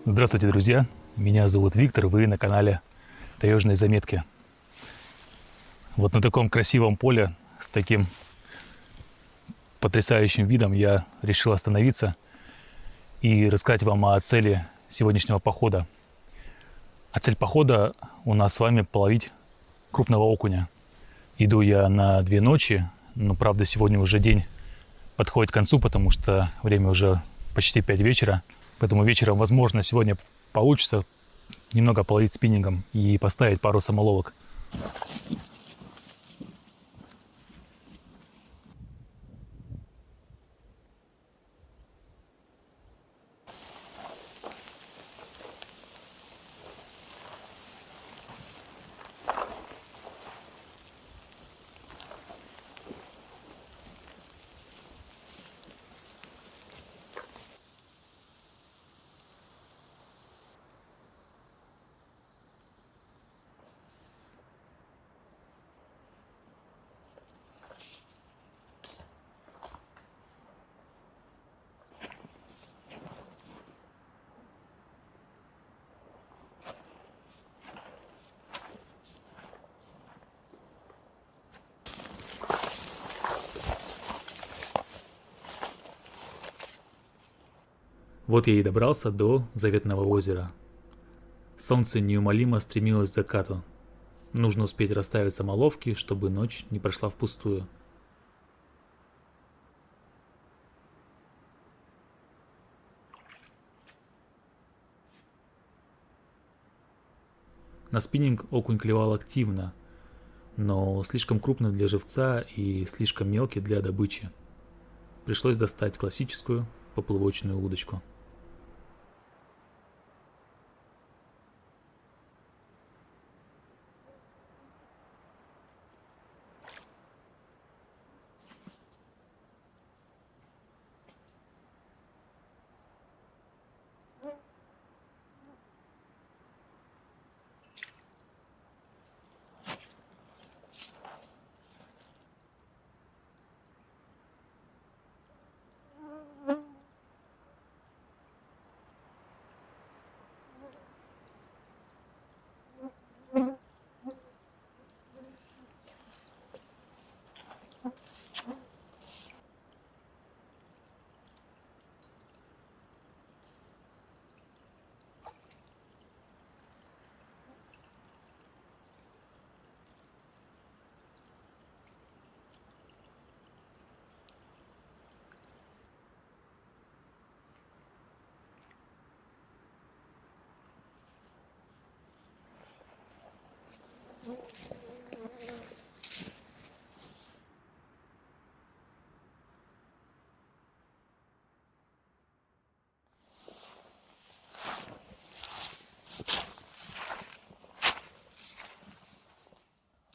Здравствуйте, друзья! Меня зовут Виктор, вы на канале Таежные заметки. Вот на таком красивом поле с таким потрясающим видом я решил остановиться и рассказать вам о цели сегодняшнего похода. А цель похода у нас с вами половить крупного окуня. Иду я на 2 ночи, но правда сегодня уже день подходит к концу, потому что время уже почти 5 вечера. Поэтому вечером, возможно, сегодня получится немного половить спиннингом и поставить пару самоловок. Вот я и добрался до заветного озера. Солнце неумолимо стремилось к закату. Нужно успеть расставить самоловки, чтобы ночь не прошла впустую. На спиннинг окунь клевал активно, но слишком крупный для живца и слишком мелкий для добычи. Пришлось достать классическую поплавочную удочку.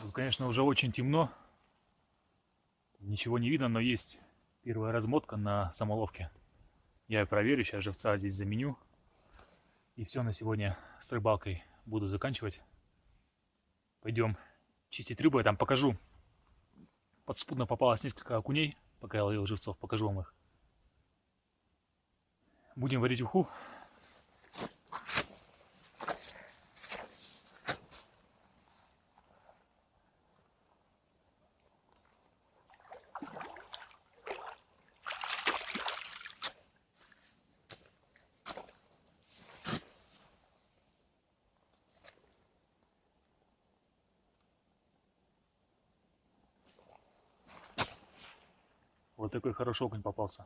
Тут, конечно, уже очень темно, ничего не видно, но есть первая размотка на самоловке. Я ее проверю, сейчас живца здесь заменю. И все, на сегодня с рыбалкой буду заканчивать. Пойдем чистить рыбу, я там покажу. Подспудно попалось несколько окуней, пока я ловил живцов, покажу вам их. Будем варить уху. Вот такой хороший окунь попался.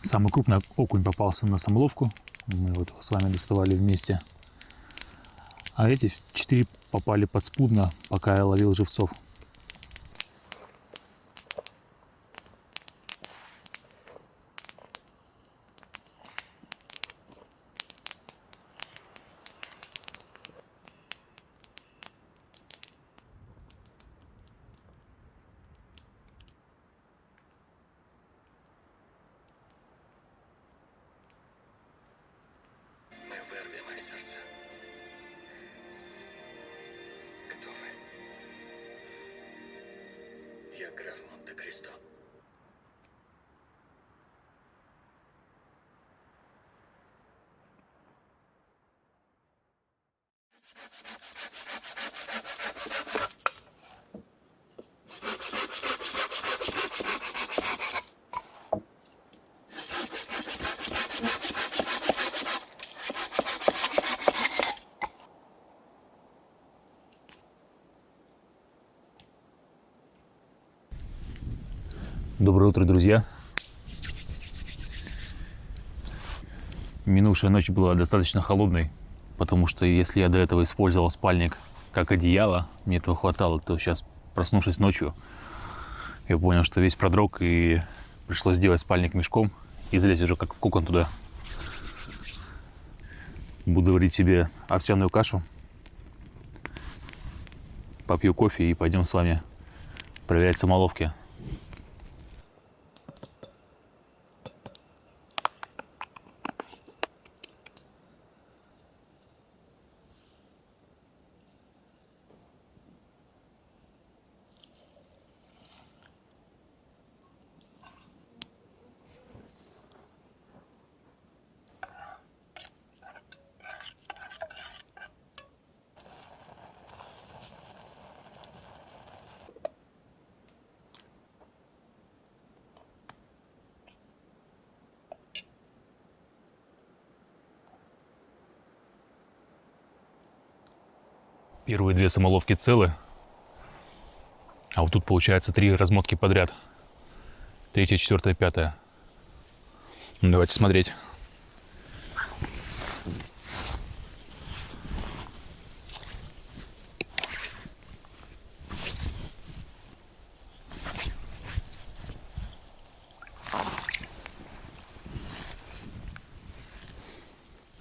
Самый крупный окунь попался на самоловку. Мы вот с вами доставали вместе. А эти 4 попали подспудно, пока я ловил живцов. Я граф Монте-Кристо. Доброе утро, друзья. Минувшая ночь была достаточно холодной, потому что если я до этого использовал спальник как одеяло, мне этого хватало, то сейчас, проснувшись ночью, я понял, что весь продрог, и пришлось сделать спальник мешком и залезть уже как в кокон туда. Буду варить себе овсяную кашу, попью кофе и пойдем с вами проверять самоловки. Первые две самоловки целы, а вот тут получается 3 размотки подряд. 3-я, 4-я, 5-я. Ну, давайте смотреть.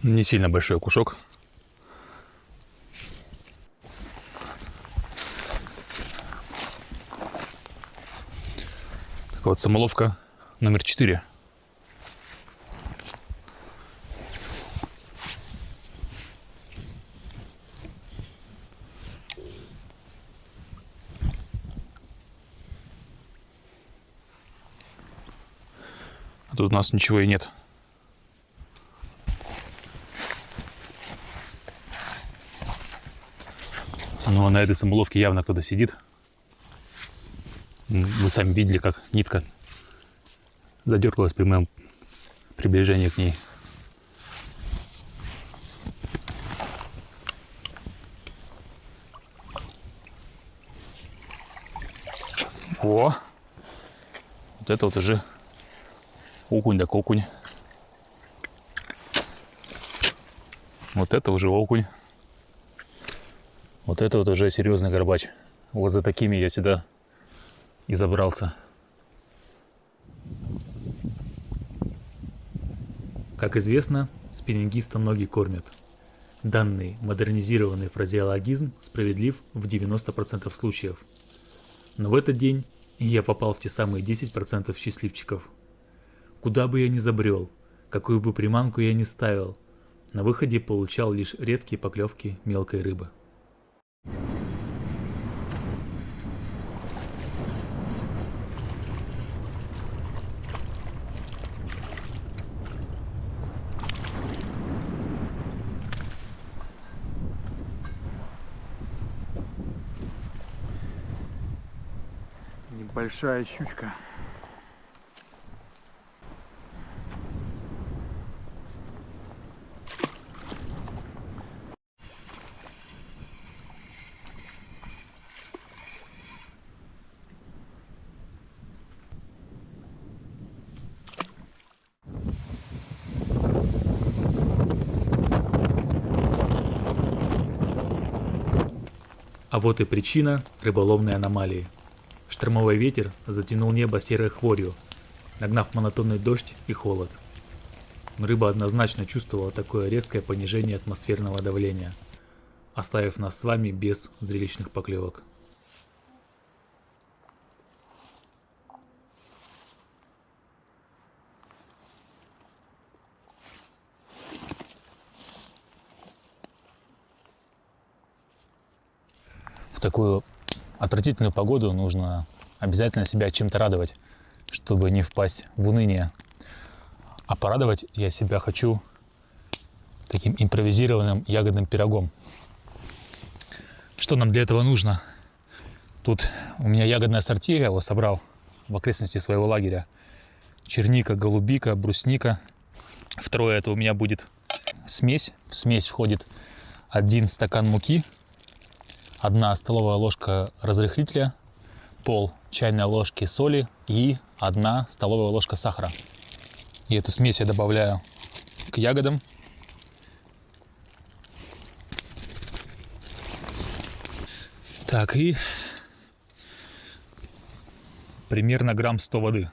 Не сильно большой кушок. Так вот, самоловка номер 4. А тут у нас ничего и нет. Но на этой самоловке явно кто-то сидит. Вы сами видели, как нитка задергалась при моем приближении к ней. О! Вот это вот уже окунь да окунь. Вот это уже окунь. Вот это вот уже серьезный горбач. Вот за такими я сюда и забрался. Как известно, спиннингиста ноги кормят. Данный модернизированный фразеологизм справедлив в 90% случаев. Но в этот день я попал в те самые 10% счастливчиков. Куда бы я ни забрел, какую бы приманку я ни ставил, на выходе получал лишь редкие поклевки мелкой рыбы. Небольшая щучка. А вот и причина рыболовной аномалии. Штормовой ветер затянул небо серой хворью, нагнав монотонный дождь и холод. Рыба однозначно чувствовала такое резкое понижение атмосферного давления, оставив нас с вами без зрелищных поклевок. В такую отвратительную погоду нужно обязательно себя чем-то радовать, чтобы не впасть в уныние. А порадовать я себя хочу таким импровизированным ягодным пирогом. Что нам для этого нужно? Тут у меня ягодное ассорти, я его собрал в окрестности своего лагеря. Черника, голубика, брусника. Второе, это у меня будет смесь. В смесь входит 1 стакан муки, 1 столовая ложка разрыхлителя, пол чайной ложки соли и 1 столовая ложка сахара. И эту смесь я добавляю к ягодам. Так, и примерно грамм 100 воды.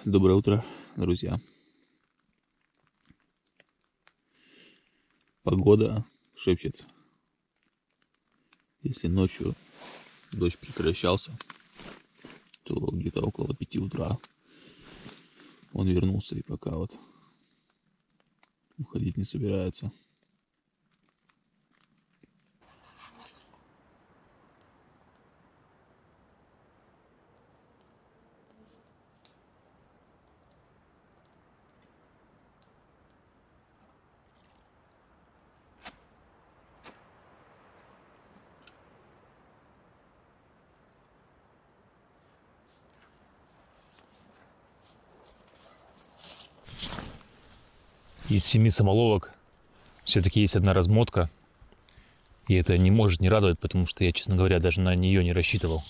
Доброе утро, друзья. Погода шепчет. Если ночью дождь прекращался, то где-то около 5 утра он вернулся и пока вот уходить не собирается. Из 7 самоловок все-таки есть одна размотка. И это не может не радовать, потому что я, честно говоря, даже на нее не рассчитывал.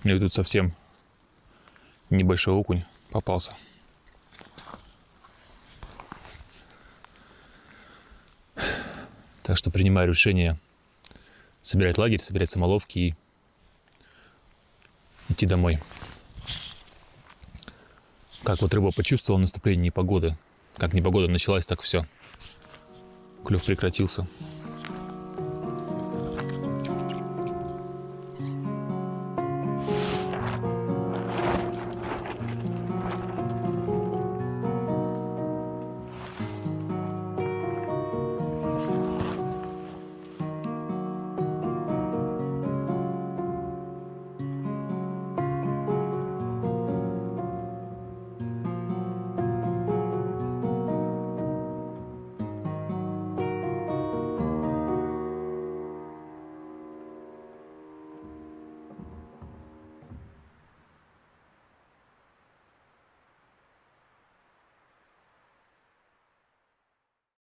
И тут совсем небольшой окунь попался. Так что принимаю решение собирать лагерь, собирать самоловки и идти домой. Как вот рыба почувствовала наступление непогоды. Как непогода началась, так все. Клев прекратился.